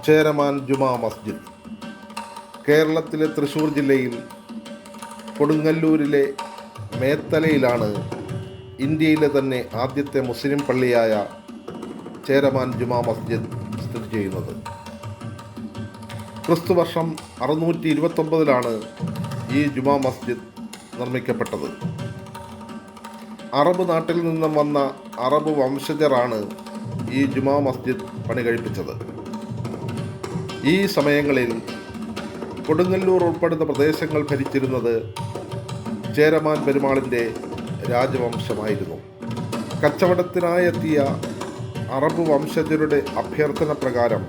ചേരമാൻ ജുമാ മസ്ജിദ് കേരളത്തിലെ തൃശ്ശൂർ ജില്ലയിൽ കൊടുങ്ങല്ലൂരിലെ മേത്തലയിലാണ് ഇന്ത്യയിലെ തന്നെ ആദ്യത്തെ മുസ്ലിം പള്ളിയായ ചേരമാൻ ജുമാ മസ്ജിദ് സ്ഥിതി ചെയ്യുന്നത്. ക്രിസ്തുവർഷം 629 ഈ ജുമാ മസ്ജിദ് നിർമ്മിക്കപ്പെട്ടത്. അറബ് നാട്ടിൽ നിന്നും വന്ന അറബ് വംശജരാണ് ഈ ജുമാ മസ്ജിദ് പണി കഴിപ്പിച്ചത്. ഈ സമയങ്ങളിൽ കൊടുങ്ങല്ലൂർ ഉൾപ്പെടുന്ന പ്രദേശങ്ങൾ ഭരിച്ചിരുന്നത് ചേരമാൻ പെരുമാളിൻ്റെ രാജവംശമായിരുന്നു. കച്ചവടത്തിനായെത്തിയ അറബ് വംശജരുടെ അഭ്യർത്ഥന പ്രകാരം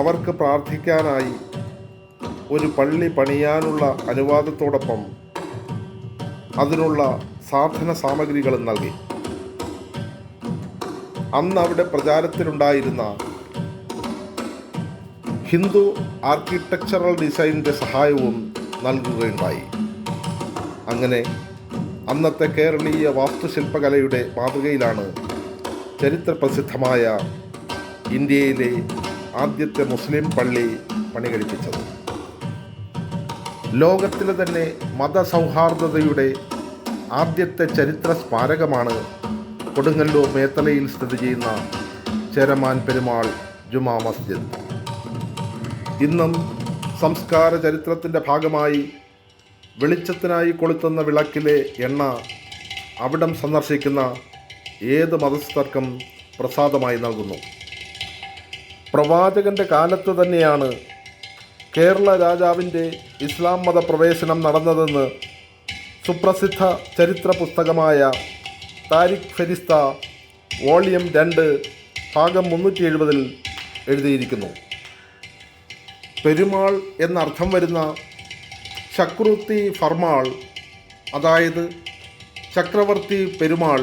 അവർക്ക് പ്രാർത്ഥിക്കാനായി ഒരു പള്ളി പണിയാനുള്ള അനുവാദത്തോടൊപ്പം അതിനുള്ള സാധന സാമഗ്രികളും നൽകി. അന്ന് അവിടെ പ്രചാരത്തിലുണ്ടായിരുന്ന ഹിന്ദു ആർക്കിടെക്ചറൽ ഡിസൈനിൻ്റെ സഹായവും നൽകുകയുണ്ടായി. അങ്ങനെ അന്നത്തെ കേരളീയ വാസ്തുശില്പകലയുടെ മാതൃകയിലാണ് ചരിത്രപ്രസിദ്ധമായ ഇന്ത്യയിലെ ആദ്യത്തെ മുസ്ലിം പള്ളി പണി കഴിപ്പിച്ചത്. ലോകത്തിലെ തന്നെ മതസൗഹാർദ്ദതയുടെ ആദ്യത്തെ ചരിത്ര സ്മാരകമാണ് കൊടുങ്ങല്ലൂർ മേത്തലയിൽ സ്ഥിതി ചെയ്യുന്ന ചേരമാൻ പെരുമാൾ ജുമാ മസ്ജിദ്. ഇന്നും സംസ്കാര ചരിത്രത്തിൻ്റെ ഭാഗമായി വെളിച്ചത്തിനായി കൊളുത്തുന്ന വിളക്കിലെ എണ്ണ അവിടം സന്ദർശിക്കുന്ന ഏത് മതസ്ഥർക്കും പ്രസാദമായി നൽകുന്നു. പ്രവാചകൻ്റെ കാലത്ത് തന്നെയാണ് കേരള രാജാവിൻ്റെ ഇസ്ലാം മതപ്രവേശനം നടന്നതെന്ന് സുപ്രസിദ്ധ ചരിത്ര പുസ്തകമായ താരിഖ് ഫെരിസ്ത വോളിയം 2 ഭാഗം 370 എഴുതിയിരിക്കുന്നു. പെരുമാൾ എന്നർത്ഥം വരുന്ന ചക്രുത്തി ഫർമാൾ, അതായത് ചക്രവർത്തി പെരുമാൾ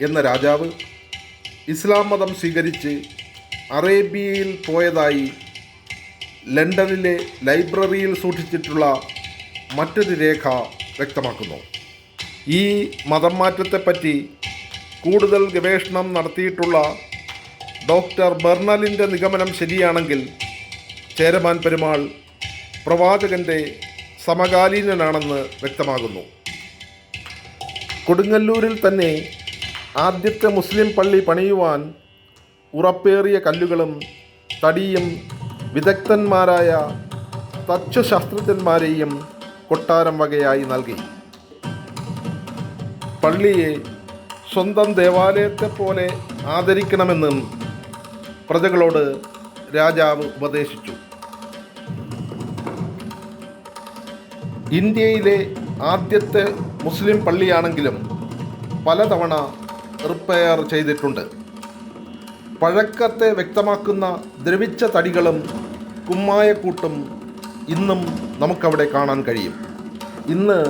എന്ന രാജാവ് ഇസ്ലാം മതം സ്വീകരിച്ച് അറേബ്യയിൽ പോയതായി ലണ്ടനിലെ ലൈബ്രറിയിൽ സൂക്ഷിച്ചിട്ടുള്ള മറ്റൊരു രേഖ വ്യക്തമാക്കുന്നു. ഈ മതം മാറ്റത്തെപ്പറ്റി കൂടുതൽ ഗവേഷണം നടത്തിയിട്ടുള്ള ഡോക്ടർ ബെർണലിൻ്റെ നിഗമനം ശരിയാണെങ്കിൽ ചേരമാൻ പെരുമാൾ പ്രവാചകൻ്റെ സമകാലീനനാണെന്ന് വ്യക്തമാകുന്നു. കൊടുങ്ങല്ലൂരിൽ തന്നെ ആദ്യത്തെ മുസ്ലിം പള്ളി പണിയുവാൻ ഉറപ്പേറിയ കല്ലുകളും തടിയും വിദഗ്ധന്മാരായ തച്ചുശാസ്ത്രജ്ഞന്മാരെയും കൊട്ടാരം വകയായി നൽകി. പള്ളിയെ സ്വന്തം ദേവാലയത്തെ പോലെ ആദരിക്കണമെന്നും പ്രജകളോട് രാജാവ് ഉപദേശിച്ചു. ഇന്ത്യയിലെ ആദ്യത്തെ മുസ്ലിം പള്ളിയാണെങ്കിലും പലതവണ റിപ്പയർ ചെയ്തിട്ടുണ്ട്. പഴക്കത്തെ വ്യക്തമാക്കുന്ന ദ്രവിച്ച തടികളും കുമ്മായക്കൂട്ടും ഇന്നും നമുക്കവിടെ കാണാൻ കഴിയും. ഇന്ന്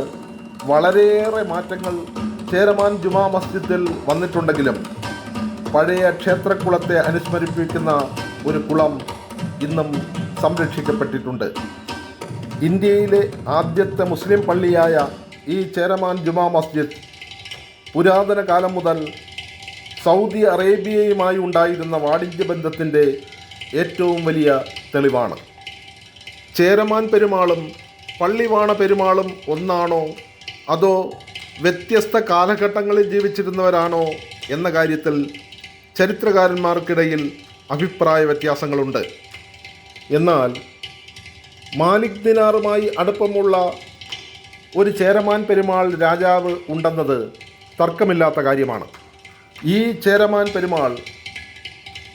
വളരെയേറെ മാറ്റങ്ങൾ ചേരമാൻ ജുമാ മസ്ജിദിൽ വന്നിട്ടുണ്ടെങ്കിലും പഴയ ക്ഷേത്രക്കുളത്തെ അനുസ്മരിപ്പിക്കുന്ന ഒരു കുളം ഇന്നും സംരക്ഷിക്കപ്പെട്ടിട്ടുണ്ട്. ഇന്ത്യയിലെ ആദ്യത്തെ മുസ്ലിം പള്ളിയായ ഈ ചേരമാൻ ജുമാ മസ്ജിദ് പുരാതന കാലം മുതൽ സൗദി അറേബ്യയുമായി ഉണ്ടായിരുന്ന വാണിജ്യ ബന്ധത്തിൻ്റെ ഏറ്റവും വലിയ തെളിവാണ്. ചേരമാൻ പെരുമാളും പള്ളിവാണ പെരുമാളും ഒന്നാണോ അതോ വ്യത്യസ്ത കാലഘട്ടങ്ങളിൽ ജീവിച്ചിരുന്നവരാണോ എന്ന കാര്യത്തിൽ ചരിത്രകാരന്മാർക്കിടയിൽ അഭിപ്രായ വ്യത്യാസങ്ങളുണ്ട്. എന്നാൽ മാലിക് ദിനാറുമായി അടുപ്പമുള്ള ഒരു ചേരമാൻ പെരുമാൾ രാജാവ് ഉണ്ടെന്നത് തർക്കമില്ലാത്ത കാര്യമാണ്. ഈ ചേരമാൻ പെരുമാൾ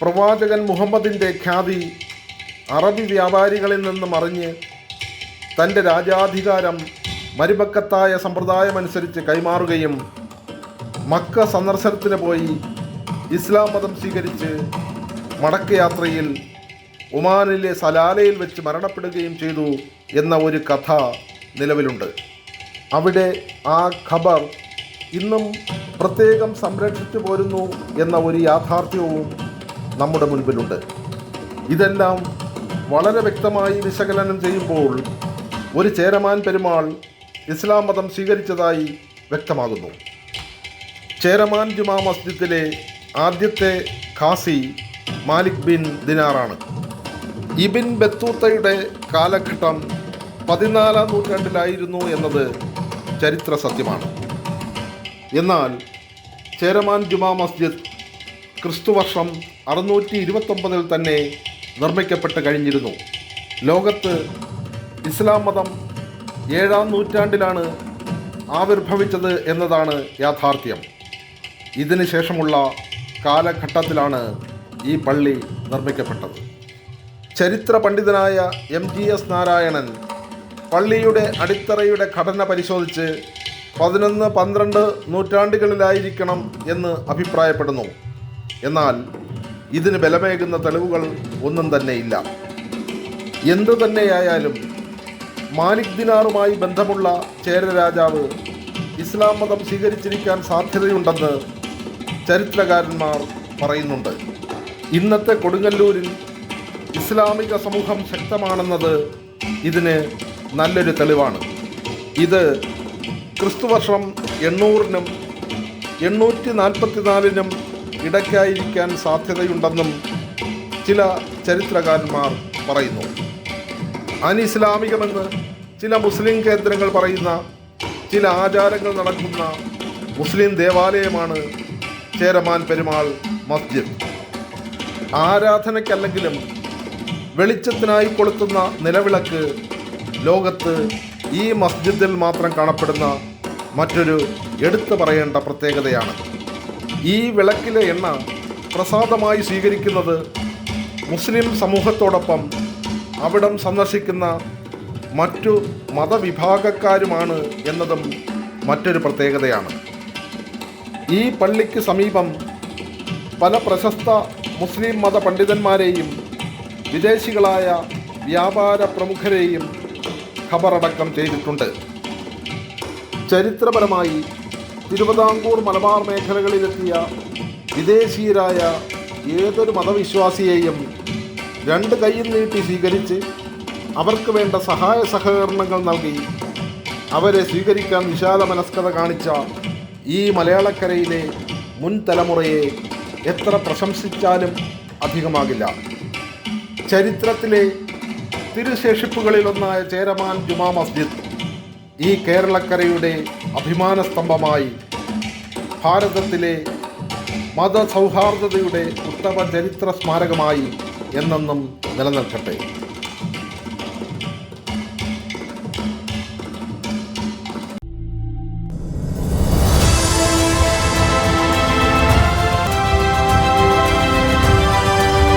പ്രവാചകൻ മുഹമ്മദിൻ്റെ ഖ്യാതി അറബി വ്യാപാരികളിൽ നിന്നും അറിഞ്ഞ് തൻ്റെ രാജാധികാരം മരുമക്കത്തായ സമ്പ്രദായമനുസരിച്ച് കൈമാറുകയും മക്ക സന്ദർശനത്തിന് പോയി ഇസ്ലാം മതം സ്വീകരിച്ച് മടക്കയാത്രയിൽ ഒമാനിലെ സലാലയിൽ വെച്ച് മരണപ്പെടുകയും ചെയ്തു എന്ന ഒരു കഥ നിലവിലുണ്ട്. അവിടെ ആ ഖബർ ഇന്നും പ്രത്യേകം സംരക്ഷിച്ചു പോരുന്നു എന്ന ഒരു യാഥാർത്ഥ്യവും നമ്മുടെ മുൻപിലുണ്ട്. ഇതെല്ലാം വളരെ വ്യക്തമായി വിശകലനം ചെയ്യുമ്പോൾ ഒരു ചേരമാൻ പെരുമാൾ ഇസ്ലാം മതം സ്വീകരിച്ചതായി വ്യക്തമാകുന്നു. ചേരമാൻ ജുമാ മസ്ജിദിലെ ആദ്യത്തെ ഖാസി മാലിക് ബിൻ ദിനാറാണ്. ഇബിൻ ബത്തൂത്തയുടെ കാലഘട്ടം 14-ാം നൂറ്റാണ്ടിലായിരുന്നു എന്നത് ചരിത്ര സത്യമാണ്. എന്നാൽ ചേരമാൻ ജുമാ മസ്ജിദ് ക്രിസ്തുവർഷം 629 തന്നെ നിർമ്മിക്കപ്പെട്ട് കഴിഞ്ഞിരുന്നു. ലോകത്ത് ഇസ്ലാം മതം 7-ാം നൂറ്റാണ്ടിലാണ് ആവിർഭവിച്ചത് എന്നതാണ് യാഥാർത്ഥ്യം. ഇതിന് ശേഷമുള്ള കാലഘട്ടത്തിലാണ് ഈ പള്ളി നിർമ്മിക്കപ്പെട്ടത്. ചരിത്ര പണ്ഡിതനായ MGS നാരായണൻ പള്ളിയുടെ അടിത്തറയുടെ ഘടന പരിശോധിച്ച് 11-12 നൂറ്റാണ്ടുകളിലായിരിക്കണം എന്ന് അഭിപ്രായപ്പെടുന്നു. എന്നാൽ ഇതിന് ബലമേകുന്ന തെളിവുകൾ ഒന്നും തന്നെയില്ല. എന്തു തന്നെയായാലും മാലിക് ദിനാറുമായി ബന്ധമുള്ള ചേര രാജാവ് ഇസ്ലാം മതം സ്വീകരിച്ചിരിക്കാൻ സാധ്യതയുണ്ടെന്ന് ചരിത്രകാരന്മാർ പറയുന്നുണ്ട്. ഇന്നത്തെ കൊടുങ്ങല്ലൂരിൽ ഇസ്ലാമിക സമൂഹം ശക്തമാണെന്നത് ഇതിന് നല്ലൊരു തെളിവാണ്. ഇത് ക്രിസ്തുവർഷം 800-നും 844-നും ഇടയ്ക്കായിരിക്കാൻ സാധ്യതയുണ്ടെന്നും ചില ചരിത്രകാരന്മാർ പറയുന്നു. അനിസ്ലാമികമെന്ന് ചില മുസ്ലിം കേന്ദ്രങ്ങൾ പറയുന്ന ചില ആചാരങ്ങൾ നടക്കുന്ന മുസ്ലിം ദേവാലയമാണ് ചേരമാൻ പെരുമാൾ മസ്ജിദ്. ആരാധനയ്ക്കല്ലെങ്കിലും വെളിച്ചത്തിനായി കൊളുത്തുന്ന നിലവിളക്ക് ലോകത്ത് ഈ മസ്ജിദിൽ മാത്രം കാണപ്പെടുന്ന മറ്റൊരു എടുത്തു പറയേണ്ട പ്രത്യേകതയാണ്. ഈ വിളക്കിലെ എണ്ണ പ്രസാദമായി സ്വീകരിക്കുന്നത് മുസ്ലിം സമൂഹത്തോടൊപ്പം അവിടം സന്ദർശിക്കുന്ന മറ്റു മതവിഭാഗക്കാരുമാണ് എന്നതും മറ്റൊരു പ്രത്യേകതയാണ്. ഈ പള്ളിക്ക് സമീപം പല പ്രശസ്ത മുസ്ലിം മത പണ്ഡിതന്മാരെയും വിദേശികളായ വ്യാപാര പ്രമുഖരെയും ഖബറടക്കം ചെയ്തിട്ടുണ്ട്. ചരിത്രപരമായി തിരുവിതാംകൂർ മലബാർ മേഖലകളിലെത്തിയ വിദേശീയരായ ഏതൊരു മതവിശ്വാസിയെയും 2 കൈയും നീട്ടി സ്വീകരിച്ച് അവർക്ക് വേണ്ട സഹായ സഹകരണങ്ങൾ നൽകി അവരെ സ്വീകരിക്കാൻ വിശാല മനസ്കത കാണിച്ച ഈ മലയാളക്കരയിലെ മുൻ തലമുറയെ എത്ര പ്രശംസിച്ചാലും അധികമാകില്ല. ചരിത്രത്തിലെ തിരുശേഷിപ്പുകളിലൊന്നായ ചേരമാൻ ജുമാ മസ്ജിദ് ഈ കേരളക്കരയുടെ അഭിമാന സ്തംഭമായി ഭാരതത്തിലെ മതസൗഹാർദ്ദതയുടെ ഉത്തമ ചരിത്ര സ്മാരകമായി എന്നെന്നും നിലനിൽക്കട്ടെ.